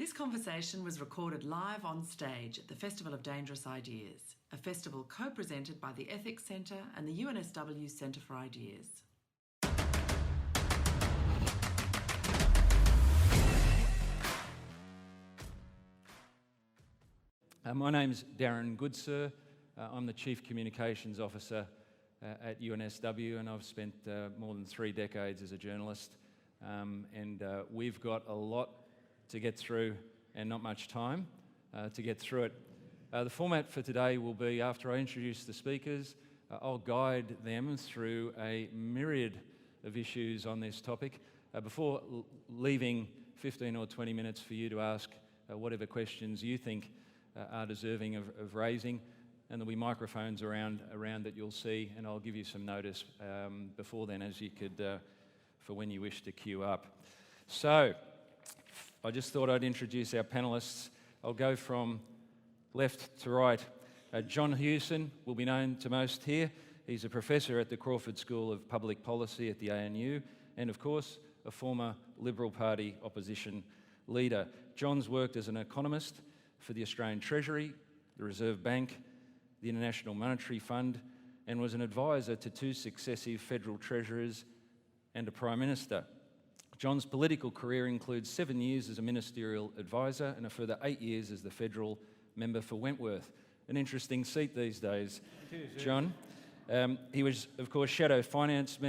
This conversation was recorded live on stage at the Festival of Dangerous Ideas, a festival co-presented by the Ethics Centre and the UNSW Centre for Ideas. My name's Darren Goodsir. I'm the Chief Communications Officer at UNSW, and I've spent more than 3 decades as a journalist. We've got a lot to get through and not much time to get through it. The format for today will be, after I introduce the speakers, I'll guide them through a myriad of issues on this topic before leaving 15 or 20 minutes for you to ask whatever questions you think are deserving of raising. And there'll be microphones around that you'll see, and I'll give you some notice before then, as you could, for when you wish to queue up. So, I just thought I'd introduce our panellists. I'll go from left to right. John Hewson will be known to most here. He's a professor at the Crawford School of Public Policy at the ANU, and of course, a former Liberal Party opposition leader. John's worked as an economist for the Australian Treasury, the Reserve Bank, the International Monetary Fund, and was an advisor to 2 successive federal treasurers and a Prime Minister. John's political career includes 7 years as a ministerial advisor and a further 8 years as the federal member for Wentworth. An interesting seat these days, John. He was, of course, Shadow Finance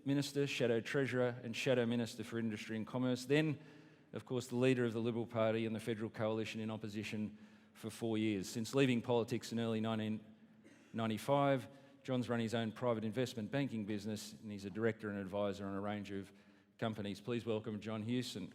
Minister, Shadow Treasurer, and Shadow Minister for Industry and Commerce. Then, of course, the leader of the Liberal Party and the federal coalition in opposition for 4 years. Since leaving politics in early 1995, John's run his own private investment banking business, and he's a director and advisor on a range of companies. Please welcome John Hewson.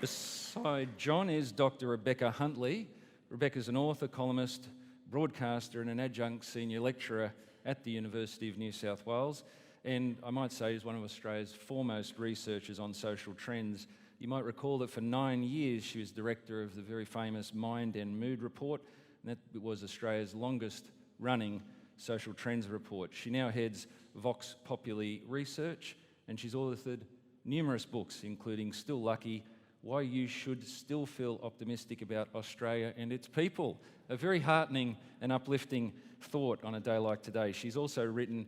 Beside John is Dr. Rebecca Huntley. Rebecca's an author, columnist, broadcaster, and an adjunct senior lecturer at the University of New South Wales, and I might say is one of Australia's foremost researchers on social trends. You might recall that for 9 years she was director of the very famous Mind and Mood Report, and that was Australia's longest running social trends report. She now heads Vox Populi Research, and she's authored numerous books, including Still Lucky, Why You Should Still Feel Optimistic About Australia and Its People. A very heartening and uplifting thought on a day like today. She's also written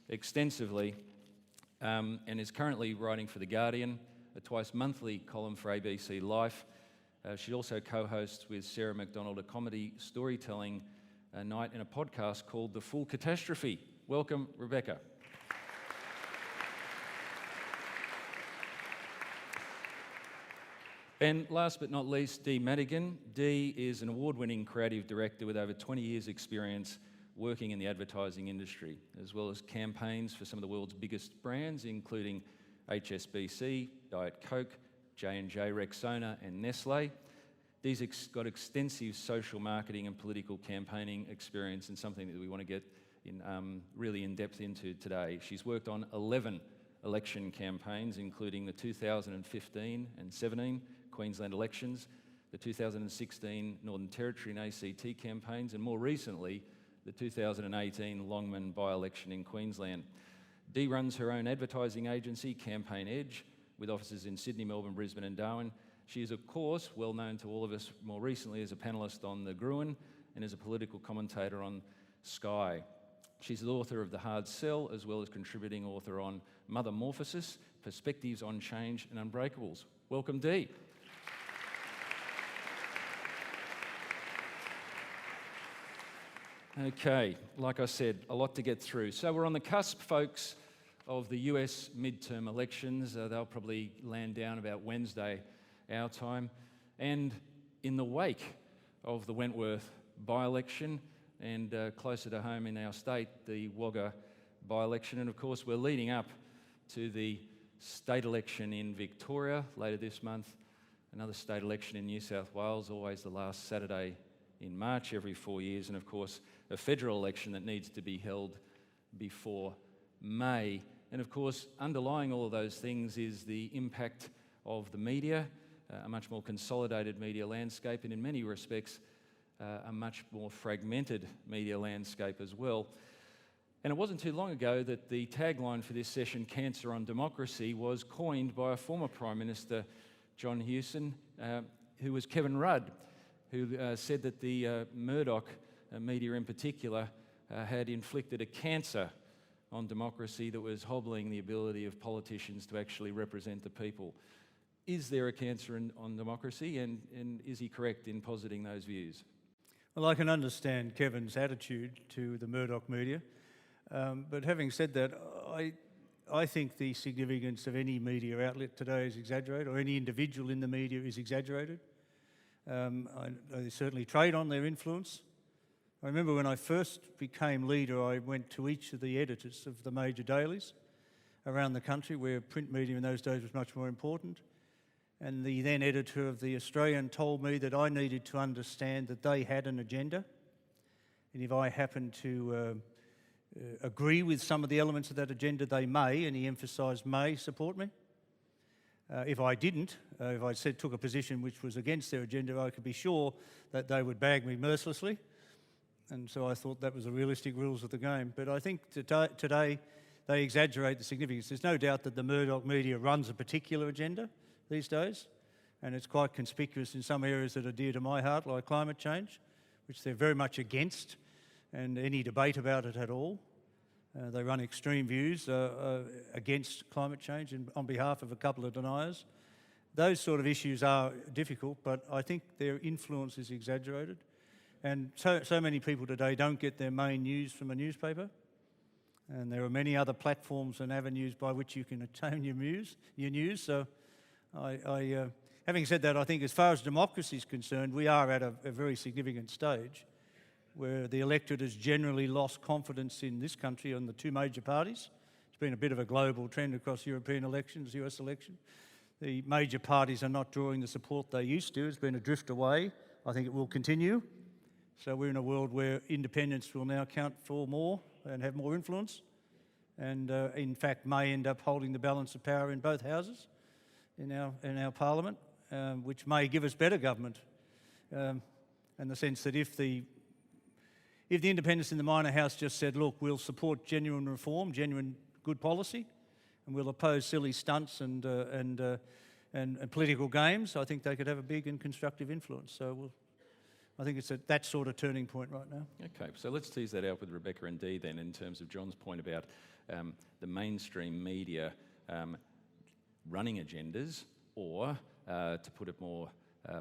extensively and is currently writing for The Guardian, a twice-monthly column for ABC Life. She also co-hosts with Sarah McDonald a comedy storytelling night and a podcast called The Full Catastrophe. Welcome, Rebecca. And last but not least, Dee Madigan. Dee is an award-winning creative director with over 20 years' experience working in the advertising industry, as well as campaigns for some of the world's biggest brands, including HSBC, Diet Coke, J&J, Rexona, and Nestle. Dee's got extensive social marketing and political campaigning experience, and something that we want to get really in depth into today. She's worked on 11 election campaigns, including the 2015 and 17 Queensland elections, the 2016 Northern Territory and ACT campaigns, and more recently, the 2018 Longman by-election in Queensland. Dee runs her own advertising agency, Campaign Edge, with offices in Sydney, Melbourne, Brisbane and Darwin. She is, of course, well known to all of us more recently as a panellist on The Gruen and as a political commentator on Sky. She's the author of The Hard Sell, as well as contributing author on Mothermorphosis, Perspectives on Change and Unbreakables. Welcome, Dee. Okay, like I said, a lot to get through. So we're on the cusp, folks, of the US midterm elections. They'll probably land down about Wednesday, our time. And in the wake of the Wentworth by-election, and closer to home in our state, the Wagga by-election. And of course, we're leading up to the state election in Victoria later this month, another state election in New South Wales, always the last Saturday in March every 4 years, and of course, a federal election that needs to be held before May. And of course, underlying all of those things is the impact of the media, a much more consolidated media landscape, and in many respects, a much more fragmented media landscape as well. And it wasn't too long ago that the tagline for this session, Cancer on Democracy, was coined by a former Prime Minister, John Hewson, who was Kevin Rudd, who said that the Murdoch media in particular had inflicted a cancer on democracy that was hobbling the ability of politicians to actually represent the people. Is there a cancer on democracy, and is he correct in positing those views? Well, I can understand Kevin's attitude to the Murdoch media, but having said that, I think the significance of any media outlet today is exaggerated, or any individual in the media is exaggerated. They certainly trade on their influence. I remember when I first became leader, I went to each of the editors of the major dailies around the country, where print media in those days was much more important. And the then editor of The Australian told me that I needed to understand that they had an agenda. And if I happened to agree with some of the elements of that agenda, they may, and he emphasised may, support me. If I didn't, if I took a position which was against their agenda, I could be sure that they would bag me mercilessly. And so I thought that was the realistic rules of the game. But I think today they exaggerate the significance. There's no doubt that the Murdoch media runs a particular agenda these days, and it's quite conspicuous in some areas that are dear to my heart, like climate change, which they're very much against, and any debate about it at all. They run extreme views against climate change and on behalf of a couple of deniers. Those sort of issues are difficult, but I think their influence is exaggerated. And so many people today don't get their main news from a newspaper, and there are many other platforms and avenues by which you can obtain your news. So having said that, I think as far as democracy is concerned, we are at a very significant stage where the electorate has generally lost confidence in this country on the two major parties. It's been a bit of a global trend across European elections, US election. The major parties are not drawing the support they used to. It's been a drift away. I think it will continue. So we're in a world where independents will now count for more and have more influence, and in fact may end up holding the balance of power in both houses in our parliament, which may give us better government, in the sense that if the independents in the minor house just said, look, we'll support genuine reform, genuine good policy, and we'll oppose silly stunts and political games, I think they could have a big and constructive influence. So I think it's at that sort of turning point right now. Okay, so let's tease that out with Rebecca and Dee then, in terms of John's point about the mainstream media running agendas, or to put it more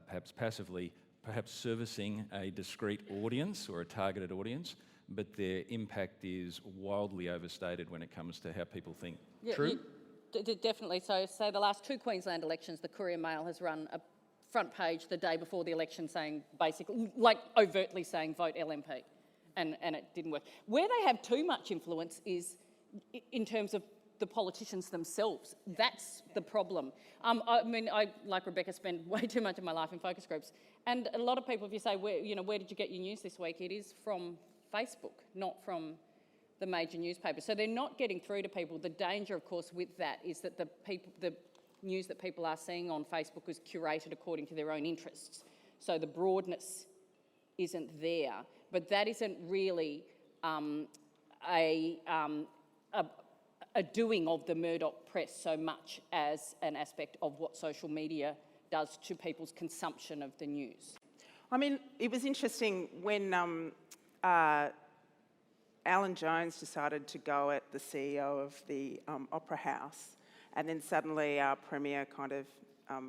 perhaps passively, perhaps servicing a discrete audience or a targeted audience, but their impact is wildly overstated when it comes to how people think. Yeah, True? Definitely. So, say the last two Queensland elections, the Courier Mail has run a front page the day before the election saying, basically, like overtly saying, vote LNP, and it didn't work. Where they have too much influence is in terms of the politicians themselves. That's the problem. I mean, I, like Rebecca, spend way too much of my life in focus groups, and a lot of people, if you say, where did you get your news this week? It is from Facebook, not from the major newspapers. So they're not getting through to people. The danger, of course, with that is that the news that people are seeing on Facebook is curated according to their own interests. So the broadness isn't there, but that isn't really a doing of the Murdoch press so much as an aspect of what social media does to people's consumption of the news. I mean, it was interesting when Alan Jones decided to go at the CEO of the Opera House, and then suddenly our Premier kind of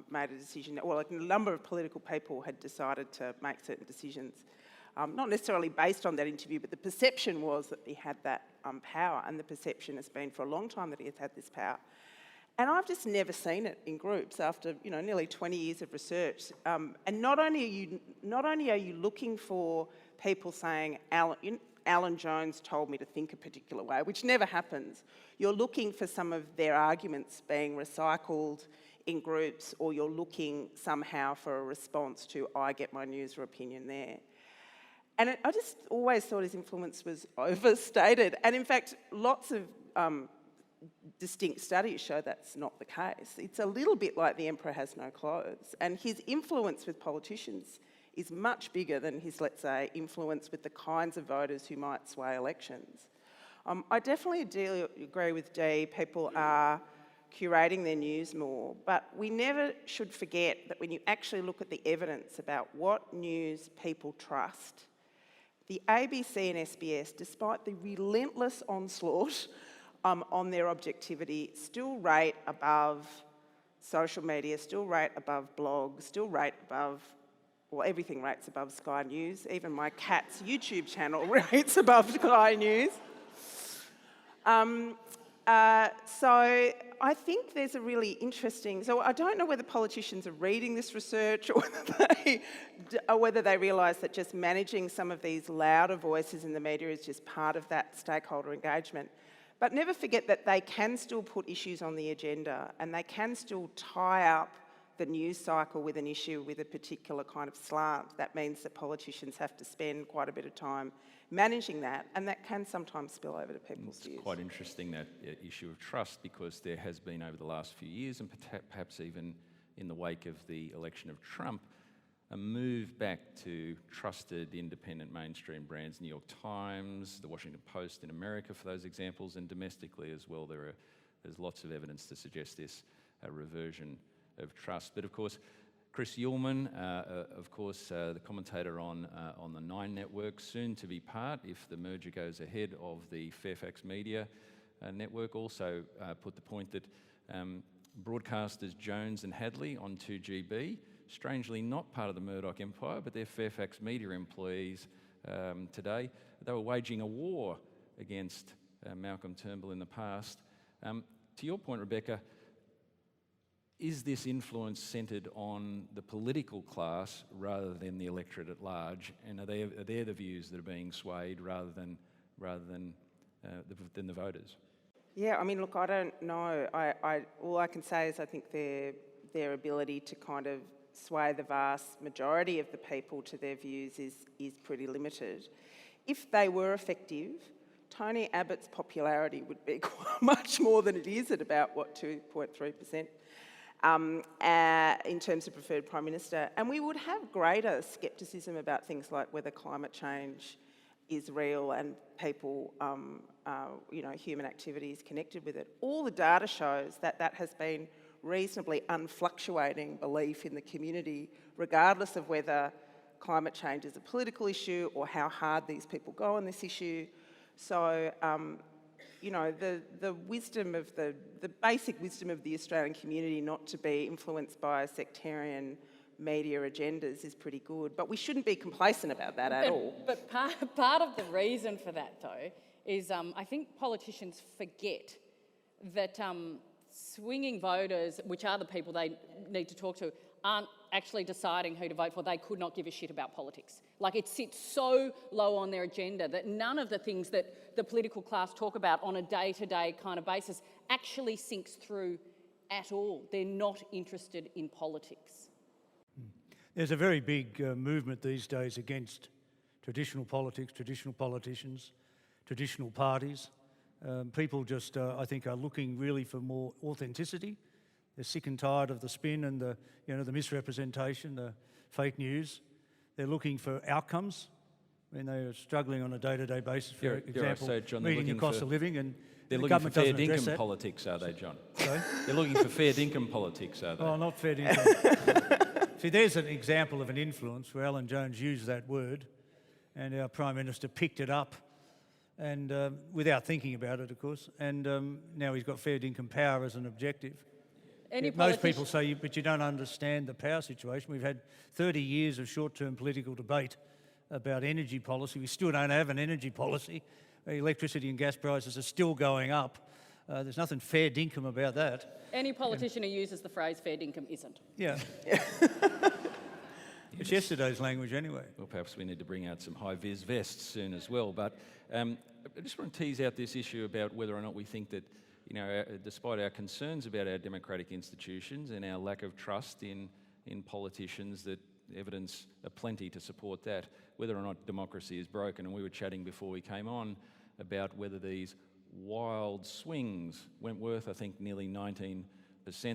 made a decision. Well, a number of political people had decided to make certain decisions, not necessarily based on that interview, but the perception was that he had that power, and the perception has been for a long time that he has had this power. And I've just never seen it in groups after nearly 20 years of research. And not only are you looking for people saying, Alan Jones told me to think a particular way, which never happens. You're looking for some of their arguments being recycled in groups, or you're looking somehow for a response to, I get my news or opinion there. And I just always thought his influence was overstated. And in fact, lots of distinct studies show that's not the case. It's a little bit like the emperor has no clothes. And his influence with politicians is much bigger than his, let's say, influence with the kinds of voters who might sway elections. I definitely do agree with Dee. People are curating their news more, but we never should forget that when you actually look at the evidence about what news people trust, the ABC and SBS, despite the relentless onslaught on their objectivity, still rate above social media, still rate above blogs, still rate above, well, everything rates above Sky News. Even my cat's YouTube channel rates above Sky News. So I think there's a really interesting, so I don't know whether politicians are reading this research or whether they realise that just managing some of these louder voices in the media is just part of that stakeholder engagement. But never forget that they can still put issues on the agenda and they can still tie up the news cycle with an issue with a particular kind of slant. That means that politicians have to spend quite a bit of time managing that, and that can sometimes spill over to people's views. It's quite interesting, that issue of trust, because there has been over the last few years, and perhaps even in the wake of the election of Trump, a move back to trusted independent mainstream brands, New York Times, the Washington Post in America for those examples, and domestically as well. There's lots of evidence to suggest this reversion of trust. But of course, Chris Uhlmann, the commentator on the Nine Network, soon to be part, if the merger goes ahead, of the Fairfax Media network, also put the point that broadcasters Jones and Hadley on 2GB, strangely not part of the Murdoch empire, but they're Fairfax Media employees today. They were waging a war against Malcolm Turnbull in the past. To your point, Rebecca, is this influence centred on the political class rather than the electorate at large? And are they the views that are being swayed rather than the voters? Yeah, I mean, look, I don't know. All I can say is I think their ability to kind of sway the vast majority of the people to their views is pretty limited. If they were effective, Tony Abbott's popularity would be much more than it is at about, 2.3%. In terms of preferred Prime Minister. And we would have greater scepticism about things like whether climate change is real and people, human activity is connected with it. All the data shows that has been reasonably unfluctuating belief in the community, regardless of whether climate change is a political issue or how hard these people go on this issue. So, the wisdom of the basic wisdom of the Australian community not to be influenced by sectarian media agendas is pretty good, but we shouldn't be complacent about that at all. But part of the reason for that, though, is I think politicians forget that swinging voters, which are the people they need to talk to, aren't actually deciding who to vote for. They could not give a shit about politics. Like, it sits so low on their agenda that none of the things that the political class talk about on a day-to-day kind of basis actually sinks through at all. They're not interested in politics. There's a very big movement these days against traditional politics, traditional politicians, traditional parties. People just, I think, are looking really for more authenticity. They're sick and tired of the spin and the misrepresentation, the fake news. They're looking for outcomes. I mean, they're struggling on a day-to-day basis, for example, so, John, meeting the cost of living, and they're the looking for government fair doesn't address dinkum that. politics, are they, John? Sorry? They're looking for fair dinkum politics, are they? Oh, not fair dinkum. See, there's an example of an influence where Alan Jones used that word, and our Prime Minister picked it up, and without thinking about it, of course, and now he's got fair dinkum power as an objective. Most people say, but you don't understand the power situation. We've had 30 years of short-term political debate about energy policy. We still don't have an energy policy. Electricity and gas prices are still going up. There's nothing fair dinkum about that. Any politician who uses the phrase fair dinkum isn't. Yeah. It's yesterday's language anyway. Well, perhaps we need to bring out some high-vis vests soon as well. But I just want to tease out this issue about whether or not we think that, despite our concerns about our democratic institutions and our lack of trust in politicians, that evidence aplenty to support that, whether or not democracy is broken. And we were chatting before we came on about whether these wild swings, Wentworth, I think nearly 19%,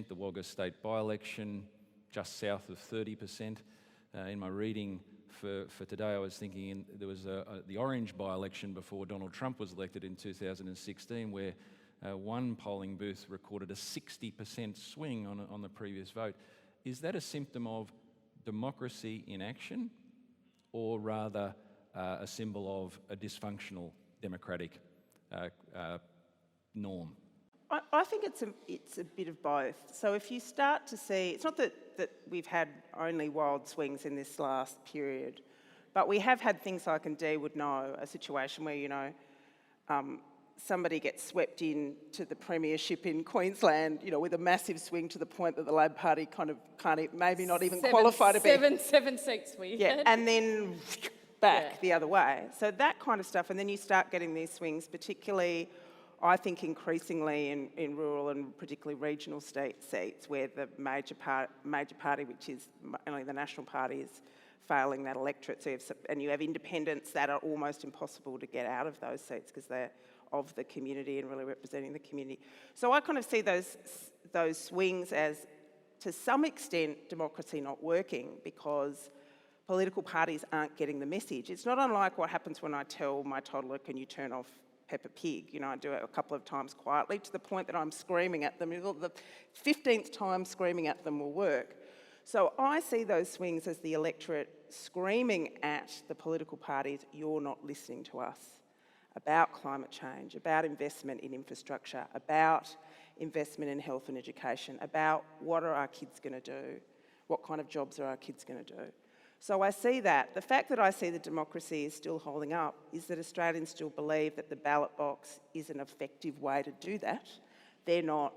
the Wagga state by-election, just south of 30%. In my reading for today, I was thinking there was the Orange by-election before Donald Trump was elected in 2016, where one polling booth recorded a 60% swing on the previous vote. Is that a symptom of democracy in action, or rather a symbol of a dysfunctional democratic norm? I think it's a bit of both. So if you start to see, it's not that we've had only wild swings in this last period, but we have had things like, and Dee would know, a situation where, somebody gets swept into the premiership in Queensland, with a massive swing to the point that the Labor Party kind of can't, maybe not even qualify to be. Seven seats we had. And then back the other way. So that kind of stuff, and then you start getting these swings, particularly, I think, increasingly in rural and particularly regional state seats where the major party, which is only the National Party, is failing that electorate. So you have independents that are almost impossible to get out of those seats because they're of the community and really representing the community. So I kind of see those swings as, to some extent, democracy not working because political parties aren't getting the message. It's not unlike what happens when I tell my toddler, can you turn off Peppa Pig? I do it a couple of times quietly to the point that I'm screaming at them. The 15th time screaming at them will work. So I see those swings as the electorate screaming at the political parties, you're not listening to us, about climate change, about investment in infrastructure, about investment in health and education, about what are our kids going to do, what kind of jobs are our kids going to do. So I see that. The fact that I see the democracy is still holding up is that Australians still believe that the ballot box is an effective way to do that. They're not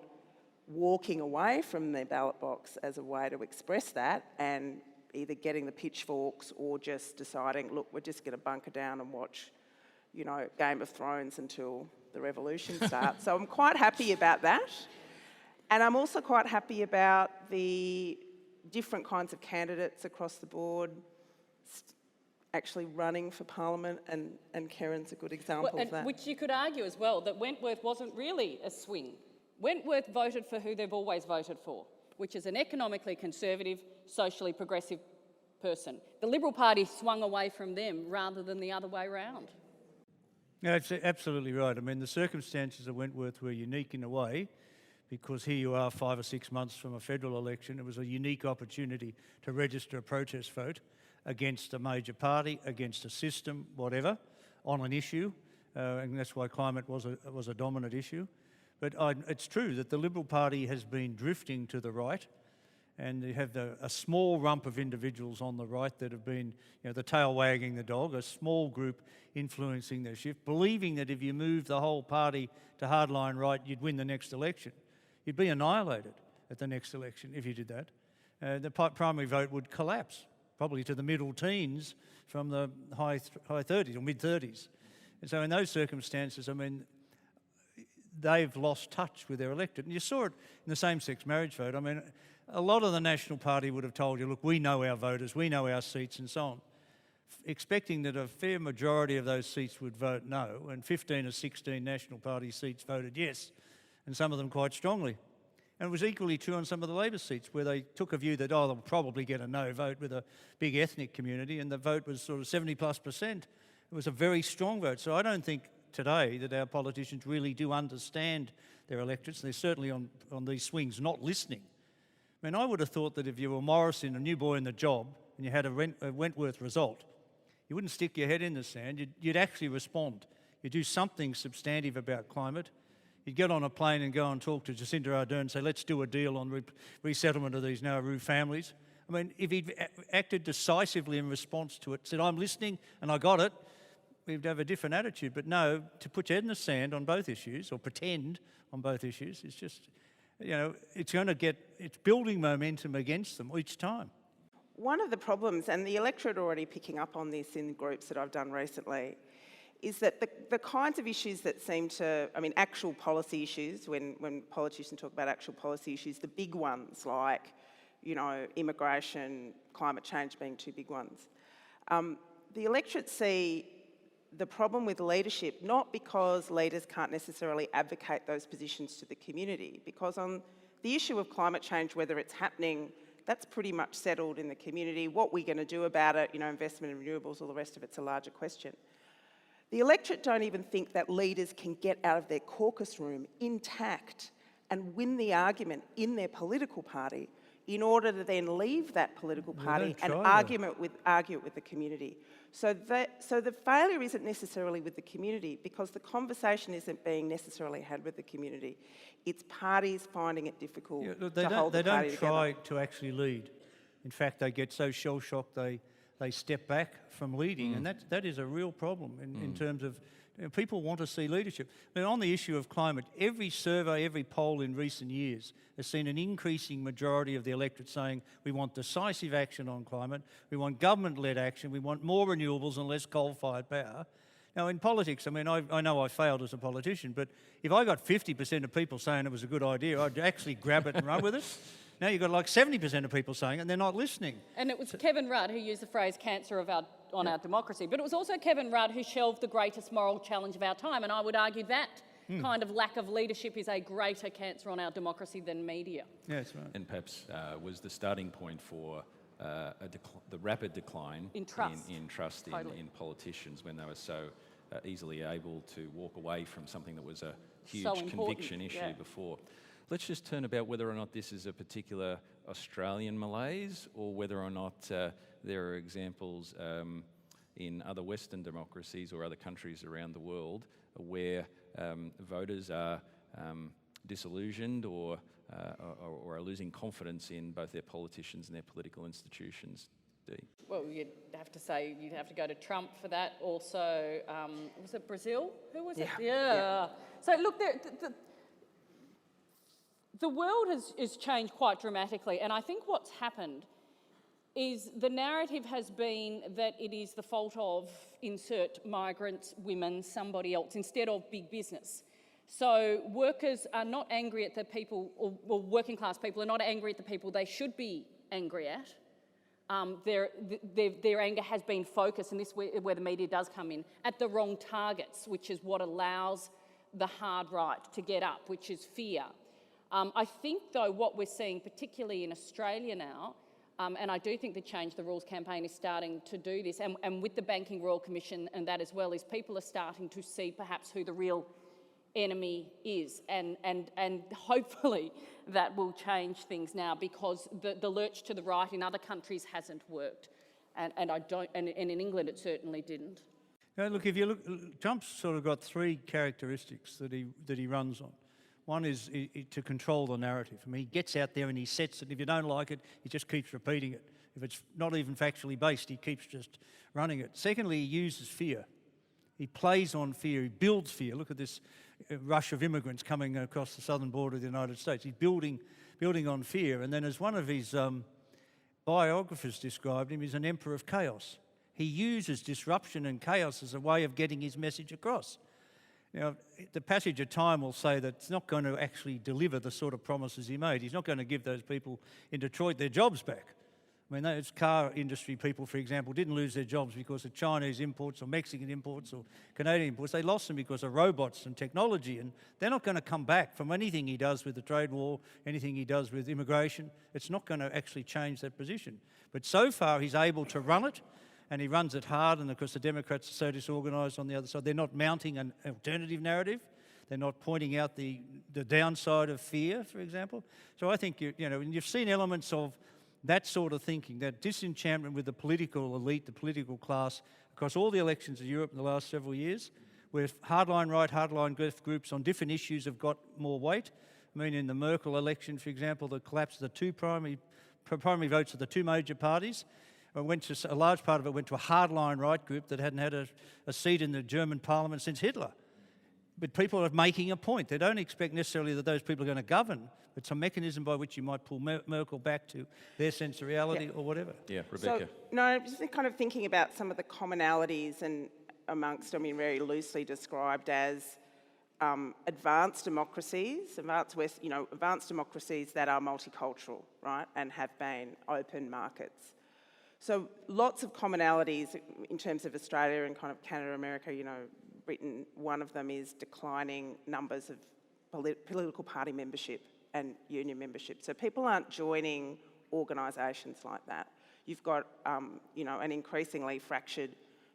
walking away from their ballot box as a way to express that and either getting the pitchforks or just deciding, look, we're just going to bunker down and watch, Game of Thrones until the revolution starts. So I'm quite happy about that. And I'm also quite happy about the different kinds of candidates across the board actually running for Parliament, and Keren's a good example of that. Which you could argue as well, that Wentworth wasn't really a swing. Wentworth voted for who they've always voted for, which is an economically conservative, socially progressive person. The Liberal Party swung away from them rather than the other way round. No, that's absolutely right. I mean, the circumstances of Wentworth were unique in a way, because here you are 5 or 6 months from a federal election. It was a unique opportunity to register a protest vote against a major party, against a system, whatever, on an issue, and that's why climate was a dominant issue. But it's true that the Liberal Party has been drifting to the right, and you have a small rump of individuals on the right that have been, the tail wagging the dog, a small group influencing their shift, believing that if you move the whole party to hardline right, you'd win the next election. You'd be annihilated at the next election if you did that. The primary vote would collapse, probably to the middle teens from the high 30s or mid-30s. And so in those circumstances, I mean, they've lost touch with their electorate. And you saw it in the same-sex marriage vote. I mean, a lot of the National Party would have told you, look, we know our voters, we know our seats and so on, expecting that a fair majority of those seats would vote no, and 15 or 16 National Party seats voted yes, and some of them quite strongly. And it was equally true on some of the Labor seats where they took a view that, they'll probably get a no vote with a big ethnic community, and the vote was sort of 70+%. It was a very strong vote. So I don't think today that our politicians really do understand their electorates. They're certainly on these swings not listening. I mean, I would have thought that if you were Morrison, a new boy in the job, and you had a Wentworth result, you wouldn't stick your head in the sand. You'd actually respond. You'd do something substantive about climate. You'd get on a plane and go and talk to Jacinda Ardern and say, let's do a deal on resettlement of these Nauru families. I mean, if he'd acted decisively in response to it, said, I'm listening and I got it, we'd have a different attitude. But no, to put your head in the sand on both issues, or pretend on both issues, is just, it's building momentum against them each time. One of the problems, and the electorate are already picking up on this in groups that I've done recently, is that the kinds of issues that seem to, actual policy issues, when politicians talk about actual policy issues, the big ones like, immigration, climate change being two big ones, the electorate see the problem with leadership, not because leaders can't necessarily advocate those positions to the community, because on the issue of climate change, whether it's happening that's pretty much settled in the community. What we're going to do about it, you know, investment in renewables, all the rest of it's a larger question. The electorate don't even think that leaders can get out of their caucus room intact and win the argument in their political party in order to then leave that political party and argue it with the community. So the failure isn't necessarily with the community, because the conversation isn't being necessarily had with the community. It's parties finding it difficult to hold the party together. They don't try to actually lead. In fact, they get so shell-shocked they step back from leading, and that is a real problem in terms of, you know, people want to see leadership. But on the issue of climate, every survey, every poll in recent years has seen an increasing majority of the electorate saying we want decisive action on climate, we want government-led action, we want more renewables and less coal-fired power. Now, in politics, I mean, I know I failed as a politician, but if I got 50% of people saying it was a good idea, I'd actually grab it and run with it. Now you've got like 70% of people saying it and they're not listening. And it was Kevin Rudd who used the phrase cancer on our democracy, but it was also Kevin Rudd who shelved the greatest moral challenge of our time, and I would argue that kind of lack of leadership is a greater cancer on our democracy than media. Yeah, that's right. And perhaps was the starting point for the rapid decline in trust, in politicians, when they were so easily able to walk away from something that was a huge conviction issue before. Let's just turn about whether or not this is a particular Australian malaise, or whether or not there are examples in other Western democracies or other countries around the world where voters are disillusioned or are losing confidence in both their politicians and their political institutions. Dee? Well, you'd have to go to Trump for that. Also, was it Brazil? Who was it? Yeah. So look, the world has changed quite dramatically, and I think what's happened is the narrative has been that it is the fault of insert migrants, women, somebody else, instead of big business. So workers are not angry at the people, or working class people are not angry at the people they should be angry at. Their anger has been focused, and this is where the media does come in, at the wrong targets, which is what allows the hard right to get up, which is fear. I think, though, what we're seeing, particularly in Australia now, and I do think the Change the Rules campaign is starting to do this, and with the Banking Royal Commission and that as well, is people are starting to see perhaps who the real enemy is, and hopefully that will change things now, because the lurch to the right in other countries hasn't worked, and in England it certainly didn't. Now, look, if you look, Trump's sort of got three characteristics that he runs on. One is to control the narrative. I mean, he gets out there and he sets it. If you don't like it, he just keeps repeating it. If it's not even factually based, he keeps just running it. Secondly, he uses fear. He plays on fear. He builds fear. Look at this rush of immigrants coming across the southern border of the United States. He's building on fear. And then, as one of his biographers described him, he's an emperor of chaos. He uses disruption and chaos as a way of getting his message across. Now, the passage of time will say that it's not going to actually deliver the sort of promises he made. He's not going to give those people in Detroit their jobs back. I mean, those car industry people, for example, didn't lose their jobs because of Chinese imports or Mexican imports or Canadian imports. They lost them because of robots and technology, and they're not going to come back from anything he does with the trade war, anything he does with immigration. It's not going to actually change that position. But so far, he's able to run it, and he runs it hard, and of course the Democrats are so disorganised on the other side. They're not mounting an alternative narrative. They're not pointing out the downside of fear, for example. So I think, you know, and you've seen elements of that sort of thinking, that disenchantment with the political elite, the political class, across all the elections of Europe in the last several years, where hardline right, hardline left groups on different issues have got more weight. I mean, in the Merkel election, for example, the collapse of the two primary votes of the two major parties, a large part of it went to a hardline right group that hadn't had a seat in the German parliament since Hitler. But people are making a point. They don't expect necessarily that those people are going to govern, but some mechanism by which you might pull Merkel back to their sense of reality or whatever. Yeah, Rebecca. So, no, just kind of thinking about some of the commonalities and amongst, I mean, very loosely described as advanced democracies, advanced democracies that are multicultural, right, and have been open markets. So lots of commonalities in terms of Australia and kind of Canada, America, you know, Britain. One of them is declining numbers of political party membership and union membership. So people aren't joining organisations like that. You've got, you know, an increasingly fractured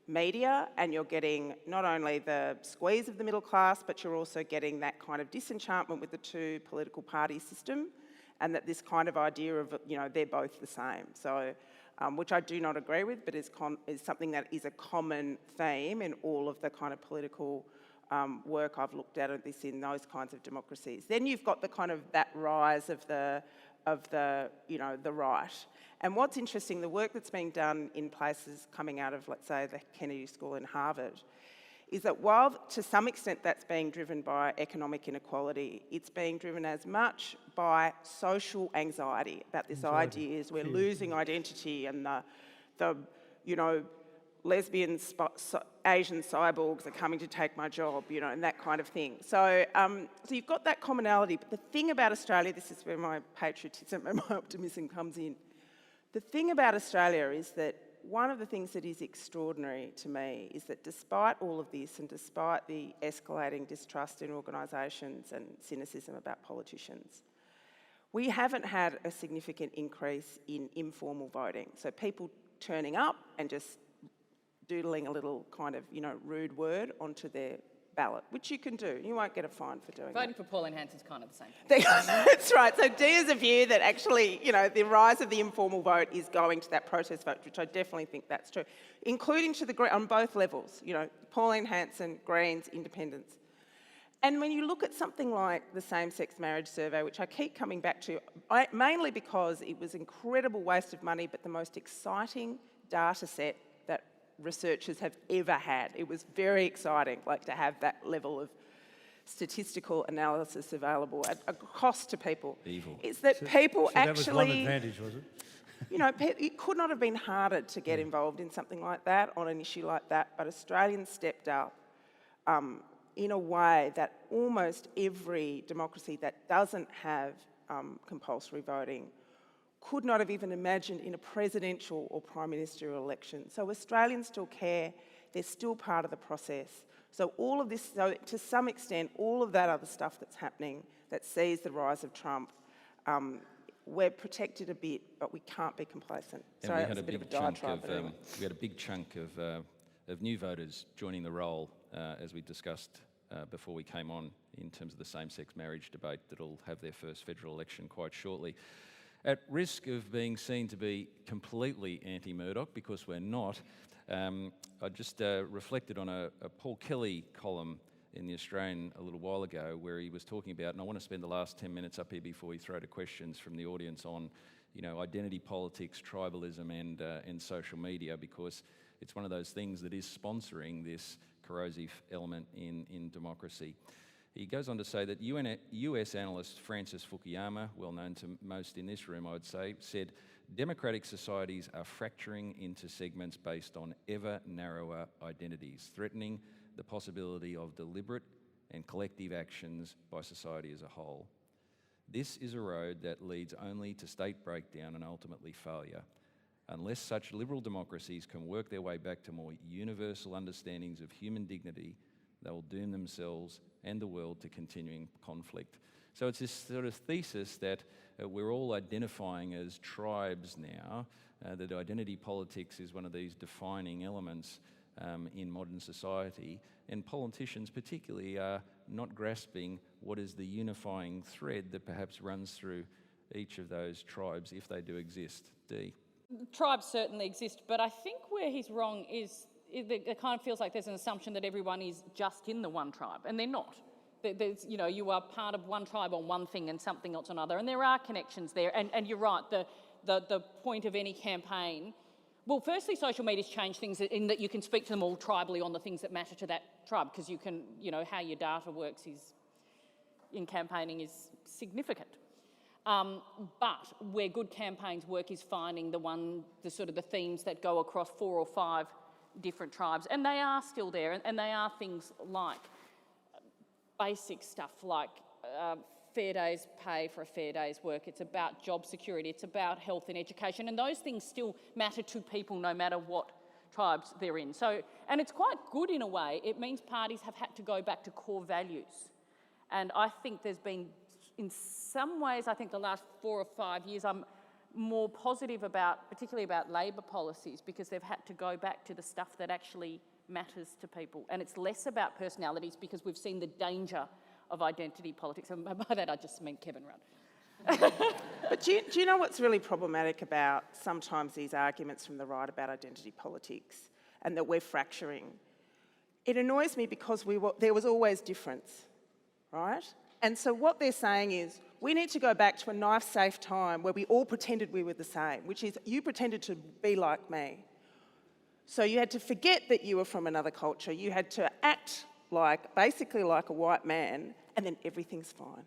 media, and you're getting not only the squeeze of the middle class, but you're also getting that kind of disenchantment with the two political party system, and that this kind of idea of, you know, they're both the same. So, which I do not agree with, but is something that is a common theme in all of the kind of political work I've looked at this in those kinds of democracies. Then you've got the kind of that rise of the you know, the right. And what's interesting, the work that's being done in places coming out of, let's say, the Kennedy School in Harvard, is that while to some extent that's being driven by economic inequality, it's being driven as much by social anxiety about this idea is we're losing identity, and the you know, lesbian Asian cyborgs are coming to take my job, you know, and that kind of thing. So, so you've got that commonality. But the thing about Australia, this is where my patriotism and my optimism comes in. The thing about Australia is that one of the things that is extraordinary to me is that despite all of this, and despite the escalating distrust in organisations and cynicism about politicians, we haven't had a significant increase in informal voting. So people turning up and just doodling a little kind of, you know, rude word onto their ballot, which you can do. You won't get a fine for doing Voting that. for Pauline Hanson's kind of the same thing. That's right. So Dee has a view that actually, you know, the rise of the informal vote is going to that protest vote, which I definitely think that's true, including to the on both levels, you know, Pauline Hanson, Greens, Independents. And when you look at something like the same-sex marriage survey, which I keep coming back to, mainly because it was an incredible waste of money, but the most exciting data set that researchers have ever had. It was very exciting, like, to have that level of statistical analysis available at a cost to people. Evil. Is that people so actually... that was one advantage, was it? You know, it could not have been harder to get involved in something like that, on an issue like that, but Australians stepped up in a way that almost every democracy that doesn't have compulsory voting could not have even imagined in a presidential or prime ministerial election. So Australians still care, they're still part of the process. So all of this, so to some extent, all of that other stuff that's happening that sees the rise of Trump, we're protected a bit, but we can't be complacent. And So we that's had a a bit of a big chunk diatribe. of we had a big chunk of new voters joining the roll, as we discussed before we came on, in terms of the same-sex marriage debate that'll have their first federal election quite shortly. At risk of being seen to be completely anti-Murdoch, because we're not, I just reflected on a Paul Kelly column in The Australian a little while ago, where he was talking about, and I want to spend the last 10 minutes up here before we throw to questions from the audience on, you know, identity politics, tribalism, and social media, because it's one of those things that is sponsoring this corrosive element in democracy. He goes on to say that US analyst Francis Fukuyama, well known to most in this room, I would say, said, democratic societies are fracturing into segments based on ever narrower identities, threatening the possibility of deliberate and collective actions by society as a whole. This is a road that leads only to state breakdown and ultimately failure. Unless such liberal democracies can work their way back to more universal understandings of human dignity, they will doom themselves and the world to continuing conflict. So it's this sort of thesis that we're all identifying as tribes now, that identity politics is one of these defining elements in modern society, and politicians particularly are not grasping what is the unifying thread that perhaps runs through each of those tribes, if they do exist. Dee? Tribes certainly exist, but I think where he's wrong is it kind of feels like there's an assumption that everyone is just in the one tribe, and they're not. There's, you know, you are part of one tribe on one thing and something else on another, and there are connections there. And you're right, the point of any campaign, well, firstly, social media's changed things in that you can speak to them all tribally on the things that matter to that tribe, because you can, you know, how your data works in campaigning is significant. But where good campaigns work is finding the sort of the themes that go across 4 or 5 different tribes, and they are still there, and they are things like basic stuff like fair day's pay for a fair day's work. It's about job security, it's about health and education, and those things still matter to people no matter what tribes they're in. So, and it's quite good in a way. It means parties have had to go back to core values, and I think there's been, in some ways, I think the last 4 or 5 years, I'm more positive about, particularly about Labor policies, because they've had to go back to the stuff that actually matters to people. And it's less about personalities because we've seen the danger of identity politics. And by that, I just mean Kevin Rudd. But do you know what's really problematic about sometimes these arguments from the right about identity politics and that we're fracturing? It annoys me because there was always difference, right? And so what they're saying is, we need to go back to a knife-safe time where we all pretended we were the same, which is you pretended to be like me. So you had to forget that you were from another culture. You had to act basically like a white man, and then everything's fine.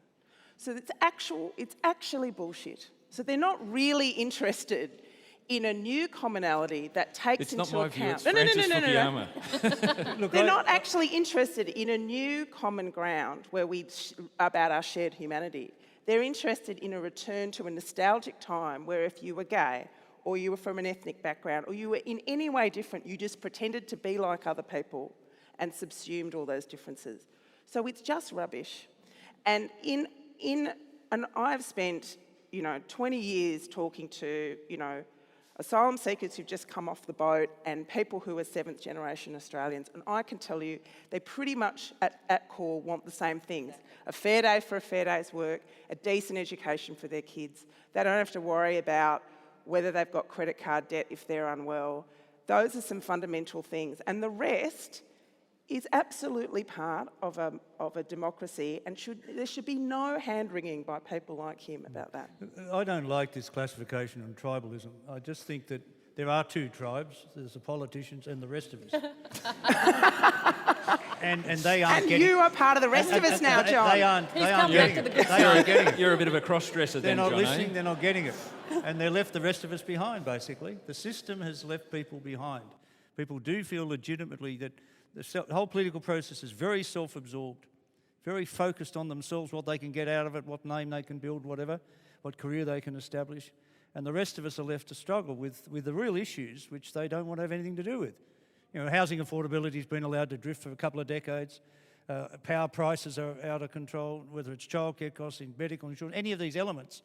So it's actually bullshit. So they're not really interested in a new commonality that takes into account... It's not my view, it's Francis Fukuyama. Look, they're not actually interested in a new common ground about our shared humanity. They're interested in a return to a nostalgic time where if you were gay, or you were from an ethnic background, or you were in any way different, you just pretended to be like other people and subsumed all those differences. So it's just rubbish. And I've spent, 20 years talking to, asylum seekers who've just come off the boat and people who are seventh generation Australians, and I can tell you they pretty much at core want the same things. A fair day for a fair day's work, a decent education for their kids. They don't have to worry about whether they've got credit card debt if they're unwell. Those are some fundamental things. And the rest is absolutely part of a democracy, and there should be no hand-wringing by people like him about that. I don't like this classification on tribalism. I just think that there are two tribes. There's the politicians and the rest of us. and they aren't and getting... you are part of the rest of us now, John. They aren't getting it. They aren't getting it. You're a bit of a cross-dresser then, John. They're not listening, they're not getting it. And they left the rest of us behind, basically. The system has left people behind. People do feel legitimately that the whole political process is very self-absorbed, very focused on themselves, what they can get out of it, what name they can build, whatever, what career they can establish. And the rest of us are left to struggle with the real issues which they don't want to have anything to do with. Housing affordability has been allowed to drift for a couple of decades. Power prices are out of control, whether it's childcare costs, medical insurance, any of these elements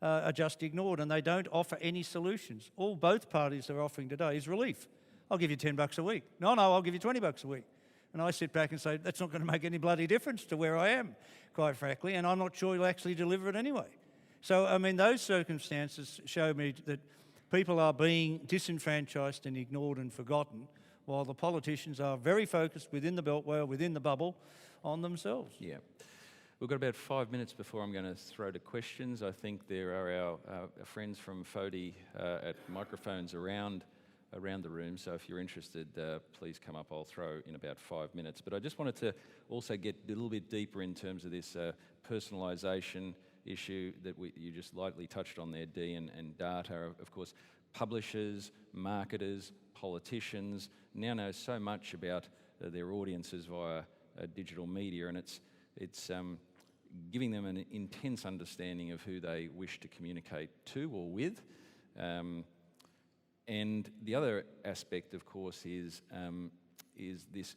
are just ignored, and they don't offer any solutions. All both parties are offering today is relief. I'll give you $10 a week. No, I'll give you $20 a week. And I sit back and say, that's not going to make any bloody difference to where I am, quite frankly, and I'm not sure he'll actually deliver it anyway. So, those circumstances show me that people are being disenfranchised and ignored and forgotten, while the politicians are very focused within the beltway, within the bubble, on themselves. Yeah. We've got about 5 minutes before I'm going to throw to questions. I think there are our friends from FODI at microphones around the room, so if you're interested, please come up. I'll throw in about 5 minutes. But I just wanted to also get a little bit deeper in terms of this personalisation issue that you just lightly touched on there, Dee, and data. Of course, publishers, marketers, politicians now know so much about their audiences via digital media, and it's giving them an intense understanding of who they wish to communicate to or with. And the other aspect, of course, is this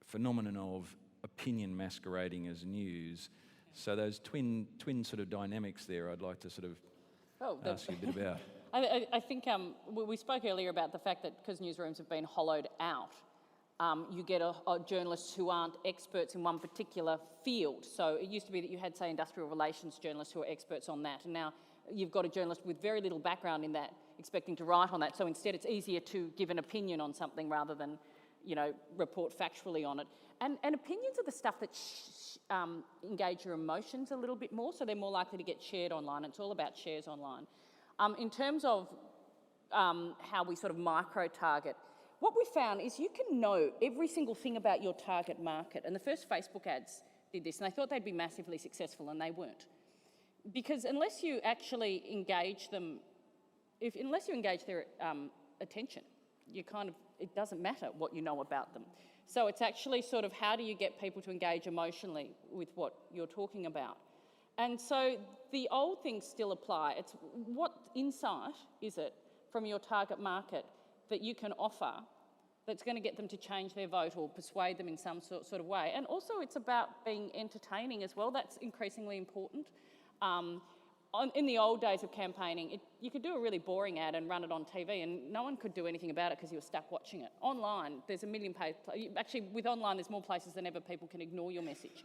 phenomenon of opinion masquerading as news. So those twin sort of dynamics there, I'd like to sort of ask you a bit about. I think we spoke earlier about the fact that because newsrooms have been hollowed out, you get journalists who aren't experts in one particular field. So it used to be that you had, say, industrial relations journalists who are experts on that, and now you've got a journalist with very little background in that expecting to write on that. So instead it's easier to give an opinion on something rather than, report factually on it. And opinions are the stuff that engage your emotions a little bit more, so they're more likely to get shared online. It's all about shares online. In terms of how we sort of micro-target, what we found is you can know every single thing about your target market. And the first Facebook ads did this, and they thought they'd be massively successful, and they weren't. Because unless you actually engage them, unless you engage their attention, it doesn't matter what you know about them. So it's actually sort of how do you get people to engage emotionally with what you're talking about. And so the old things still apply. It's what insight is it from your target market that you can offer that's going to get them to change their vote or persuade them in some sort of way. And also it's about being entertaining as well. That's increasingly important. in the old days of campaigning, you could do a really boring ad and run it on TV and no one could do anything about it because you were stuck watching it. Online, there's a million actually, with online, there's more places than ever people can ignore your message.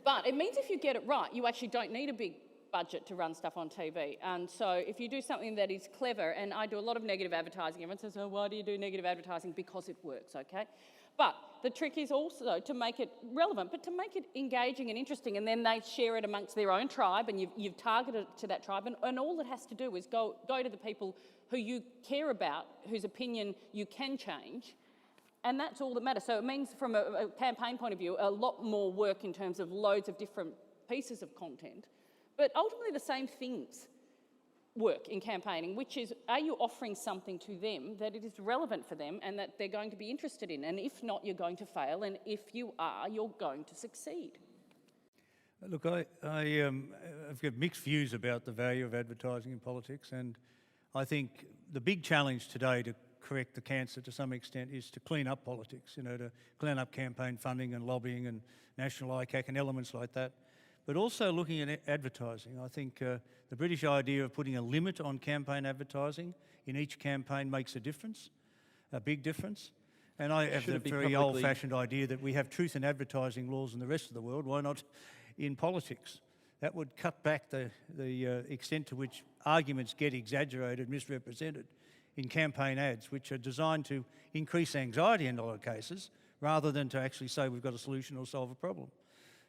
But it means if you get it right, you actually don't need a big budget to run stuff on TV. And so if you do something that is clever, and I do a lot of negative advertising, everyone says, oh, why do you do negative advertising? Because it works, okay? But the trick is also to make it relevant, but to make it engaging and interesting, and then they share it amongst their own tribe, and you've targeted it to that tribe, and all it has to do is go to the people who you care about, whose opinion you can change, and that's all that matters. So it means, from a campaign point of view, a lot more work in terms of loads of different pieces of content, but ultimately the same things work in campaigning, which is, are you offering something to them that it is relevant for them and that they're going to be interested in? And if not, you're going to fail, and if you are, you're going to succeed. Look, I've got mixed views about the value of advertising in politics, and I think the big challenge today to correct the cancer to some extent is to clean up politics, to clean up campaign funding and lobbying and national ICAC and elements like that. But also looking at advertising. I think the British idea of putting a limit on campaign advertising in each campaign makes a difference, a big difference. And I have the very old-fashioned idea that we have truth in advertising laws in the rest of the world. Why not in politics? That would cut back the extent to which arguments get exaggerated, misrepresented in campaign ads, which are designed to increase anxiety in a lot of cases, rather than to actually say we've got a solution or solve a problem.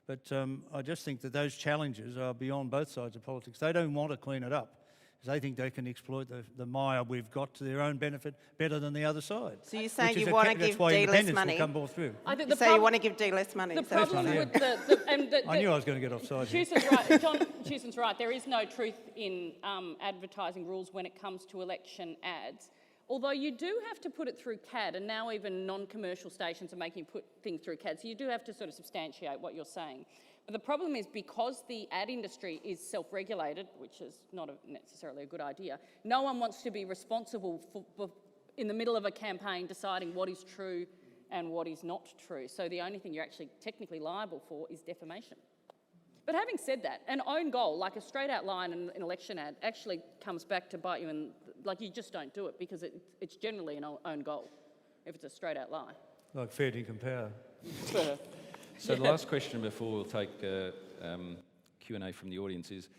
But I just think that those challenges are beyond both sides of politics. They don't want to clean it up, because they think they can exploit the mire we've got to their own benefit better than the other side. So you're saying you want to give Dee less money? Come more through. You say you want to give Dee less money? The problem with I knew I was going to get offside. Hewson's right. There is no truth in advertising rules when it comes to election ads. Although you do have to put it through CAD, and now even non-commercial stations are making you put things through CAD, so you do have to sort of substantiate what you're saying. But the problem is, because the ad industry is self-regulated, which is not necessarily a good idea, no one wants to be responsible for in the middle of a campaign deciding what is true and what is not true. So the only thing you're actually technically liable for is defamation. But having said that, an own goal, like a straight-out line in an election ad, actually comes back to bite you, and like you just don't do it because it's generally an own goal if it's a straight-out lie. Like fair dinkum power. So the last question before we'll take Q&A from the audience is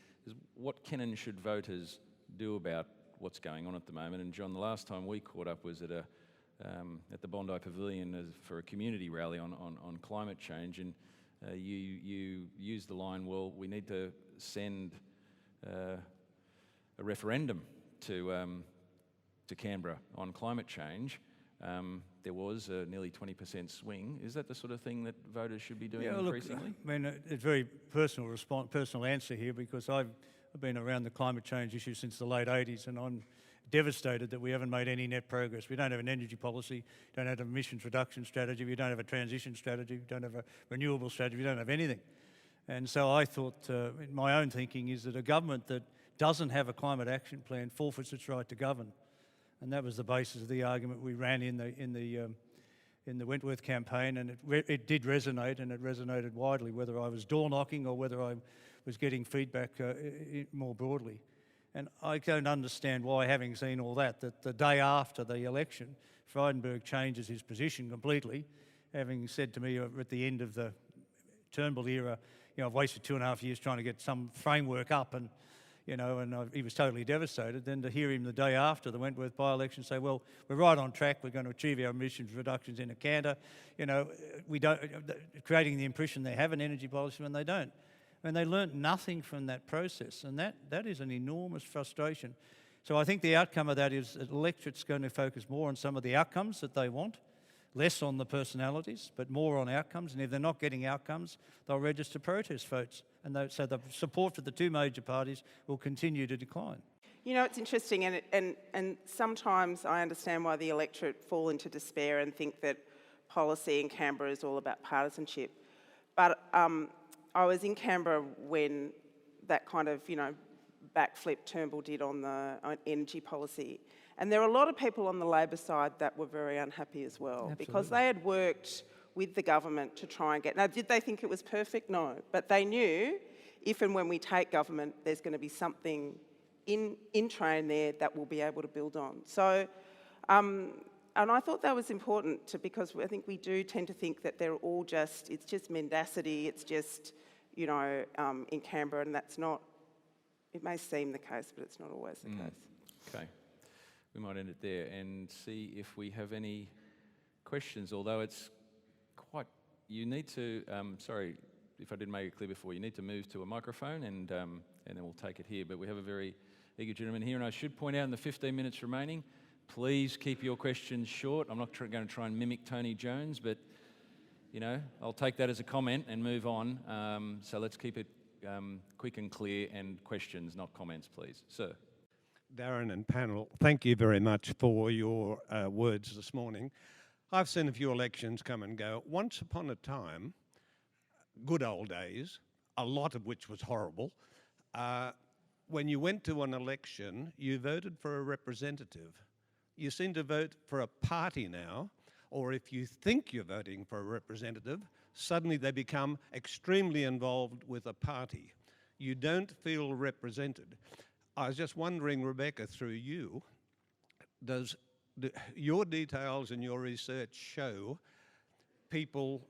what can and should voters do about what's going on at the moment? And John, the last time we caught up was at the Bondi Pavilion for a community rally on climate change, and you used the line, well, we need to send a referendum to Canberra on climate change. There was a nearly 20% swing. Is that the sort of thing that voters should be doing increasingly? Look, I mean, it's a very personal answer here, because I've been around the climate change issue since the late 80s, and I'm devastated that we haven't made any net progress. We don't have an energy policy, don't have an emissions reduction strategy, we don't have a transition strategy, we don't have a renewable strategy, we don't have anything. And so I thought, my own thinking is that a government that doesn't have a climate action plan forfeits its right to govern. And that was the basis of the argument we ran in the Wentworth campaign, and it did resonate, and it resonated widely, whether I was door knocking or whether I was getting feedback more broadly. And I don't understand why, having seen all that the day after the election, Frydenberg changes his position completely, having said to me at the end of the Turnbull era, I've wasted 2.5 years trying to get some framework up, and he was totally devastated. Then to hear him the day after the Wentworth by-election say, well, we're right on track, we're going to achieve our emissions reductions in a canter, creating the impression they have an energy policy when they don't. And they learnt nothing from that process, and that is an enormous frustration. So I think the outcome of that is that electorate's going to focus more on some of the outcomes that they want, less on the personalities, but more on outcomes. And if they're not getting outcomes, they'll register protest votes. And so the support for the two major parties will continue to decline. It's interesting, and sometimes I understand why the electorate fall into despair and think that policy in Canberra is all about partisanship. But I was in Canberra when that kind of, backflip Turnbull did on energy policy. And there were a lot of people on the Labor side that were very unhappy as well. Absolutely. Because they had worked with the government to try and get... Now, did they think it was perfect? No. But they knew if and when we take government, there's going to be something in train there that we'll be able to build on. So, and I thought that was important because I think we do tend to think that they're all it's just mendacity, it's just, you know, in Canberra, and that's not, it may seem the case, but it's not always the case. Okay, we might end it there and see if we have any questions, although it's quite, you need to, sorry if I didn't make it clear before, you need to move to a microphone and then we'll take it here, but we have a very eager gentleman here, and I should point out in the 15 minutes remaining, please keep your questions short. I'm not going to try and mimic Tony Jones, but, you know, I'll take that as a comment and move on. So let's keep it quick and clear, and questions, not comments, please. Sir. Darren and panel, thank you very much for your words this morning. I've seen a few elections come and go. Once upon a time, good old days, a lot of which was horrible, when you went to an election, you voted for a representative. You seem to vote for a party now, or if you think you're voting for a representative, suddenly they become extremely involved with a party. You don't feel represented. I was just wondering, Rebecca, through you, does your details and your research show people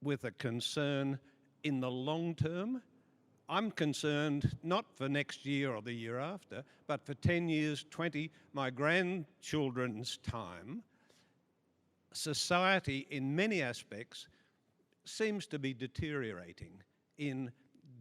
with a concern in the long term? I'm concerned not for next year or the year after, but for 10 years, 20, my grandchildren's time. Society, in many aspects, seems to be deteriorating in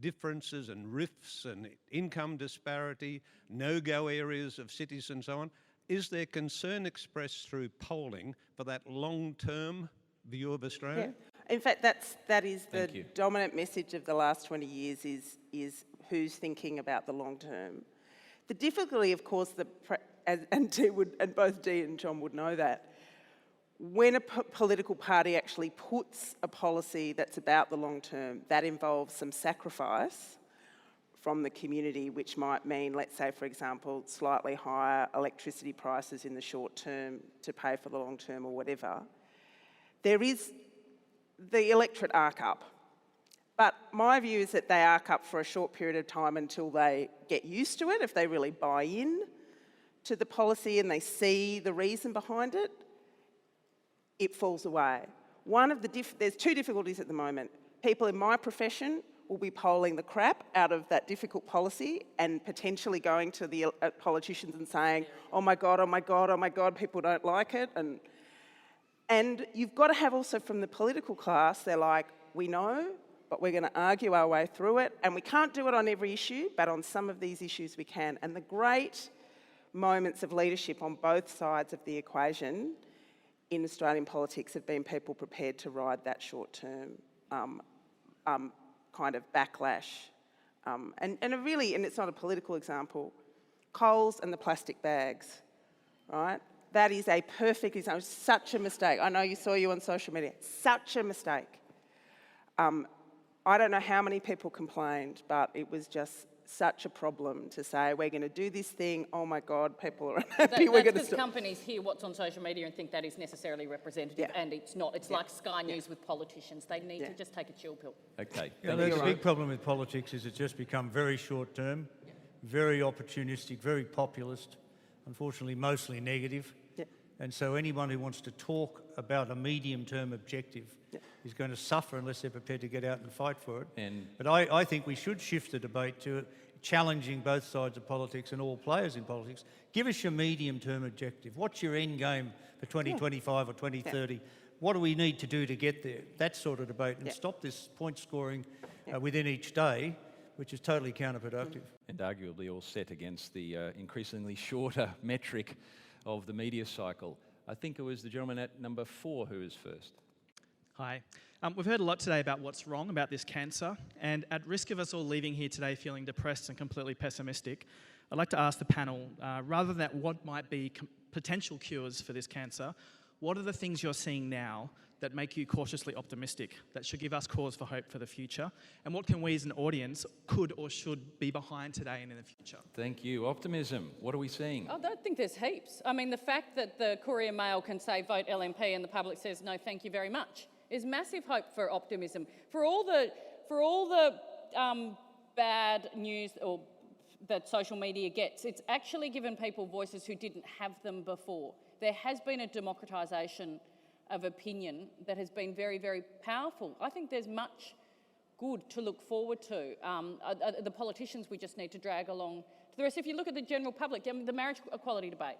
differences and rifts and income disparity, no-go areas of cities and so on. Is there concern expressed through polling for that long-term view of Australia? Yeah. In fact, that is the dominant message of the last 20 years is who's thinking about the long term. The difficulty, of course, and both Dee and John would know that, when a political party actually puts a policy that's about the long term, that involves some sacrifice from the community, which might mean, let's say, for example, slightly higher electricity prices in the short term to pay for the long term or whatever. The electorate arc up. But my view is that they arc up for a short period of time until they get used to it. If they really buy in to the policy and they see the reason behind it, it falls away. There's two difficulties at the moment. People in my profession will be polling the crap out of that difficult policy and potentially going to the politicians and saying, oh my God, oh my God, oh my God, people don't like it. And you've got to have also from the political class, they're like, we know, but we're going to argue our way through it. And we can't do it on every issue, but on some of these issues we can. And the great moments of leadership on both sides of the equation in Australian politics have been people prepared to ride that short-term kind of backlash. And it's not a political example, Coles and the plastic bags, right? That is a perfect example. Such a mistake. I know you saw you on social media. Such a mistake. I don't know how many people complained, but it was just such a problem to say, we're going to do this thing, oh my God, people are unhappy, we're going to stop. Companies hear what's on social media and think that is necessarily representative, and it's not. It's like Sky News with politicians. They need to just take a chill pill. Okay. The big problem with politics is it's just become very short-term, very opportunistic, very populist, unfortunately mostly negative. And so anyone who wants to talk about a medium-term objective is going to suffer unless they're prepared to get out and fight for it. But I think we should shift the debate to challenging both sides of politics and all players in politics. Give us your medium-term objective. What's your end game for 2025 or 2030? What do we need to do to get there? That sort of debate, and stop this point scoring within each day, which is totally counterproductive. And arguably all set against the increasingly shorter metric of the media cycle. I think it was the gentleman at number 4 who was first. Hi. We've heard a lot today about what's wrong about this cancer, and at risk of us all leaving here today feeling depressed and completely pessimistic, I'd like to ask the panel, rather than what might be potential cures for this cancer, what are the things you're seeing now that make you cautiously optimistic, that should give us cause for hope for the future? And what can we as an audience could or should be behind today and in the future? Thank you. Optimism. What are we seeing? I don't think there's heaps. I mean, the fact that the Courier Mail can say vote LNP and the public says no, thank you very much, is massive hope for optimism. For all the bad news or that social media gets, it's actually given people voices who didn't have them before. There has been a democratisation of opinion that has been very, very powerful. I think there's much good to look forward to. The politicians we just need to drag along to the rest. If you look at the general public, the marriage equality debate,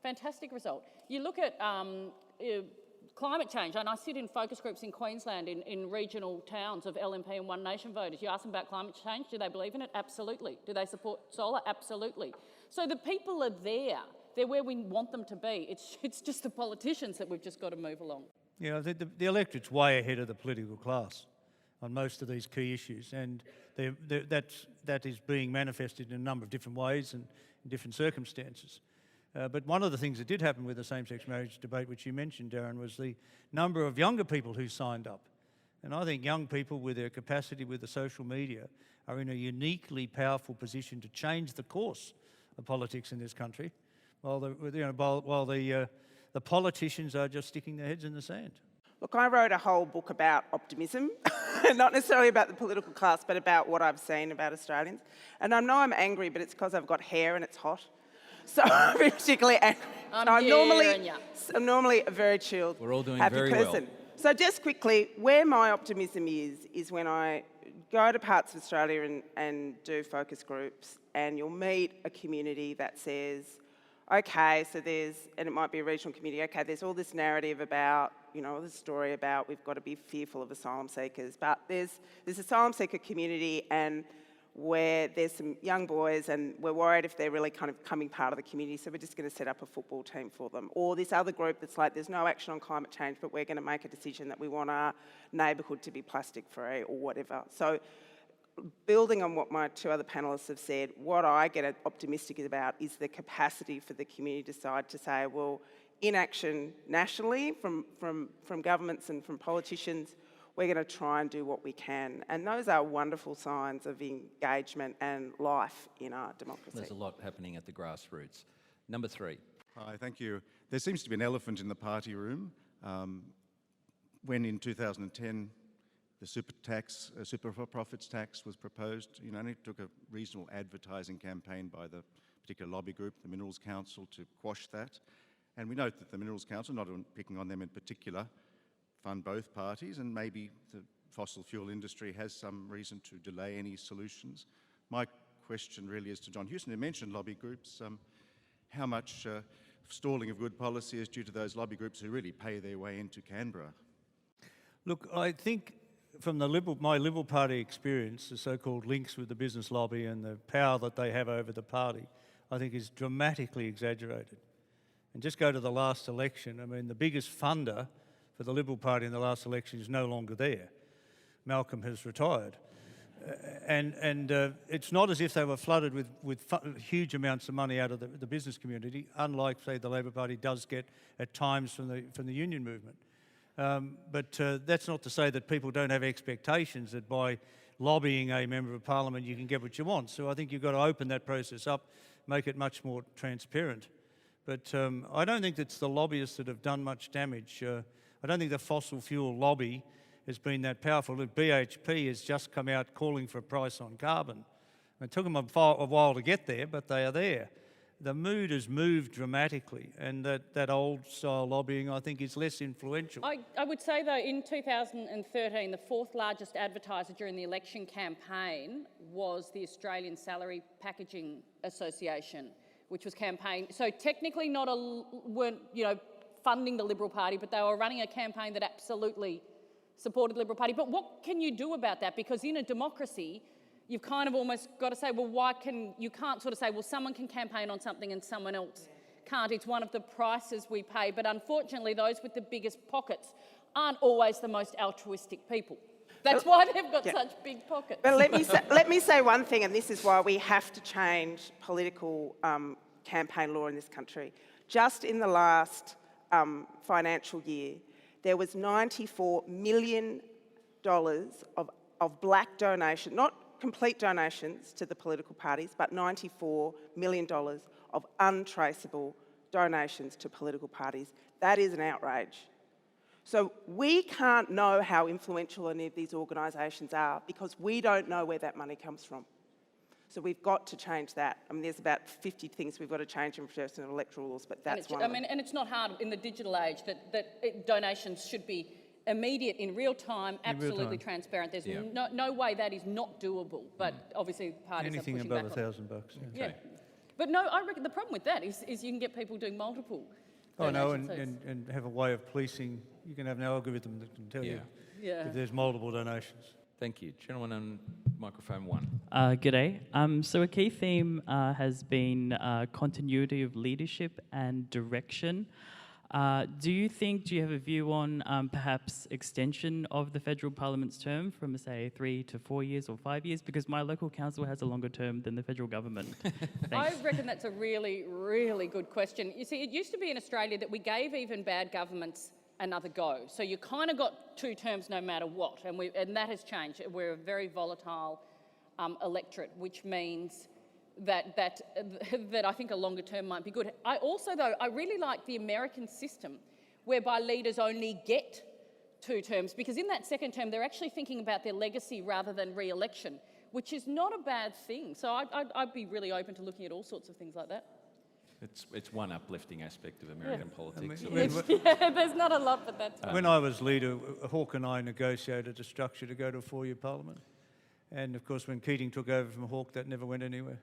fantastic result. You look at climate change, and I sit in focus groups in Queensland in regional towns of LNP and One Nation voters. You ask them about climate change, do they believe in it? Absolutely. Do they support solar? Absolutely. So the people are there. They're where we want them to be. It's just the politicians that we've just got to move along. Yeah, the electorate's way ahead of the political class on most of these key issues, and that is being manifested in a number of different ways and in different circumstances. But one of the things that did happen with the same-sex marriage debate, which you mentioned, Darren, was the number of younger people who signed up. And I think young people, with their capacity with the social media, are in a uniquely powerful position to change the course of politics in this country, while the politicians are just sticking their heads in the sand. Look, I wrote a whole book about optimism, not necessarily about the political class, but about what I've seen about Australians. And I know I'm angry, but it's because I've got hair and it's hot. So I'm particularly angry. I'm normally a very chilled, We're all doing happy very person. well. So just quickly, where my optimism is when I go to parts of Australia and do focus groups, and you'll meet a community that says, okay, so and it might be a regional community, okay, there's all this narrative about, this story about we've got to be fearful of asylum seekers, but there's this asylum seeker community and where there's some young boys and we're worried if they're really kind of becoming part of the community, so we're just going to set up a football team for them. Or this other group that's like, there's no action on climate change, but we're going to make a decision that we want our neighbourhood to be plastic free or whatever. So building on what my two other panellists have said, what I get optimistic about is the capacity for the community to decide to say, well, inaction nationally from governments and from politicians, we're going to try and do what we can. And those are wonderful signs of engagement and life in our democracy. There's a lot happening at the grassroots. Number 3. Hi, thank you. There seems to be an elephant in the party room. When in 2010 the super profits tax was proposed, and it took a reasonable advertising campaign by the particular lobby group, the Minerals Council, to quash that. And we note that the Minerals Council, not picking on them in particular, fund both parties, and maybe the fossil fuel industry has some reason to delay any solutions. My question really is to John Hewson, who mentioned lobby groups. How much stalling of good policy is due to those lobby groups who really pay their way into Canberra? Look, I think from my Liberal Party experience, the so-called links with the business lobby and the power that they have over the party, I think is dramatically exaggerated. And just go to the last election. I mean, the biggest funder for the Liberal Party in the last election is no longer there. Malcolm has retired. And it's not as if they were flooded with huge amounts of money out of the business community, unlike, say, the Labor Party does get at times from the union movement. But that's not to say that people don't have expectations that by lobbying a Member of Parliament you can get what you want. So I think you've got to open that process up, make it much more transparent. But I don't think it's the lobbyists that have done much damage. I don't think the fossil fuel lobby has been that powerful. Look, BHP has just come out calling for a price on carbon. It took them a while to get there, but they are there. The mood has moved dramatically, and that old-style lobbying, I think, is less influential. I would say, though, in 2013, the 4th largest advertiser during the election campaign was the Australian Salary Packaging Association, which was campaign. So technically weren't funding the Liberal Party, but they were running a campaign that absolutely supported the Liberal Party. But what can you do about that? Because in a democracy, you've kind of almost got to say, well, you can't sort of say, well, someone can campaign on something and someone else can't. It's one of the prices we pay. But unfortunately, those with the biggest pockets aren't always the most altruistic people. That's why they've got such big pockets. But let me say one thing, and this is why we have to change political campaign law in this country. Just in the last financial year, there was $94 million of black donation, not complete donations to the political parties, but $94 million of untraceable donations to political parties. That is an outrage. So we can't know how influential any of these organisations are because we don't know where that money comes from. So we've got to change that. I mean, there's about 50 things we've got to change in personal electoral laws, but that's one of them. And it's not hard in the digital age that donations should be immediate, in real time, absolutely transparent. There's no way that is not doable, but obviously parties are pushing back on it. Anything above $1,000. Yeah. But no, I reckon the problem with that is you can get people doing multiple Oh no, donations. and have a way of policing. You can have an algorithm that can tell you Yeah. if there's multiple donations. Thank you. Gentleman on microphone 1. G'day. So a key theme has been continuity of leadership and direction. Do you have a view on perhaps extension of the federal parliament's term from, say, 3 to 4 years or 5 years? Because my local council has a longer term than the federal government. I reckon that's a really, really good question. You see, it used to be in Australia that we gave even bad governments another go. So you kind of got 2 terms no matter what, and that has changed. We're a very volatile electorate, which means that I think a longer term might be good. I also, though, I really like the American system whereby leaders only get 2 terms, because in that second term they're actually thinking about their legacy rather than re-election, which is not a bad thing. So I'd be really open to looking at all sorts of things like that. It's one uplifting aspect of American politics. There's not a lot, but that's When I was leader, Hawke and I negotiated a structure to go to a 4-year parliament. And of course, when Keating took over from Hawke, that never went anywhere.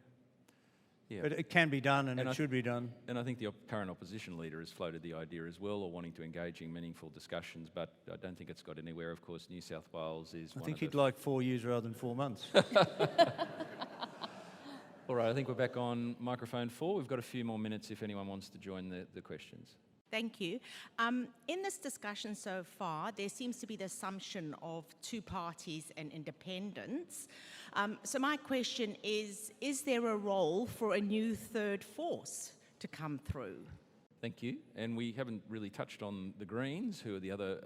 Yeah. But it can be done, and it should be done. And I think the current opposition leader has floated the idea as well, or wanting to engage in meaningful discussions, but I don't think it's got anywhere. Of course, New South Wales is I think he'd like 4 years rather than 4 months. All right, I think we're back on microphone 4. We've got a few more minutes if anyone wants to join the questions. Thank you. In this discussion so far, there seems to be the assumption of 2 parties and independents. So my question is there a role for a new third force to come through? Thank you. And we haven't really touched on the Greens, who are the other,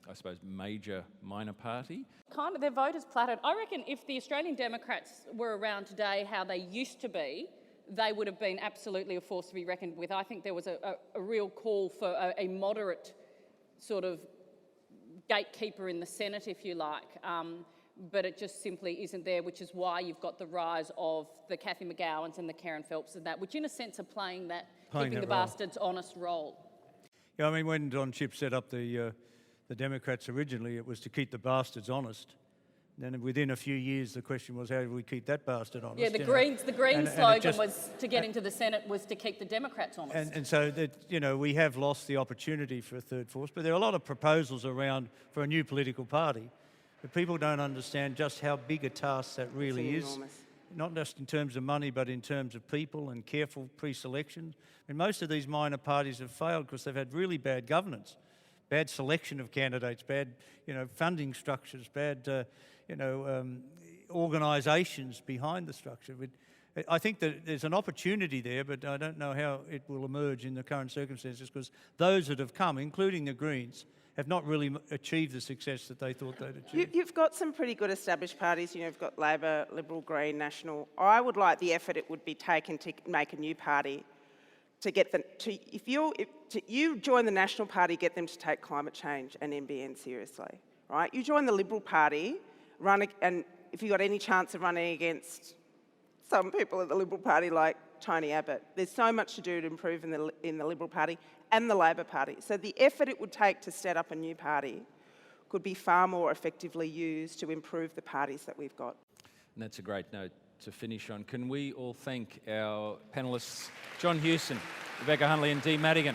I suppose, major minor party. kind of, their vote has plateaued. I reckon if the Australian Democrats were around today how they used to be, they would have been absolutely a force to be reckoned with. I think there was a real call for a moderate sort of gatekeeper in the Senate, if you like, but it just simply isn't there, which is why you've got the rise of the Cathy McGowans and the Karen Phelps and that, which in a sense are playing the role. bastards honest role. Yeah, I mean, when Don Chipp set up the Democrats originally, it was to keep the bastards honest. Then within a few years, the question was, how do we keep that bastard honest? Yeah, the Greens slogan was to get into the Senate was to keep the Democrats honest. And so that, we have lost the opportunity for a third force, but there are a lot of proposals around for a new political party, but people don't understand just how big a task that really is. Enormous. Not just in terms of money, but in terms of people and careful pre-selection. I mean, most of these minor parties have failed because they've had really bad governance, bad selection of candidates, bad, funding structures, bad, organisations behind the structure. I think that there's an opportunity there, but I don't know how it will emerge in the current circumstances because those that have come, including the Greens, have not really achieved the success that they thought they'd achieve. You've got some pretty good established parties. You've got Labor, Liberal, Green, National. I would like the effort it would be taken to make a new party to get them to. If you join the National Party, get them to take climate change and NBN seriously, right? You join the Liberal Party, and if you've got any chance of running against some people at the Liberal Party like Tony Abbott, there's so much to do to improve in the Liberal Party and the Labor Party. So the effort it would take to set up a new party could be far more effectively used to improve the parties that we've got. And that's a great note to finish on. Can we all thank our panellists, John Hewson, Rebecca Huntley and Dee Madigan.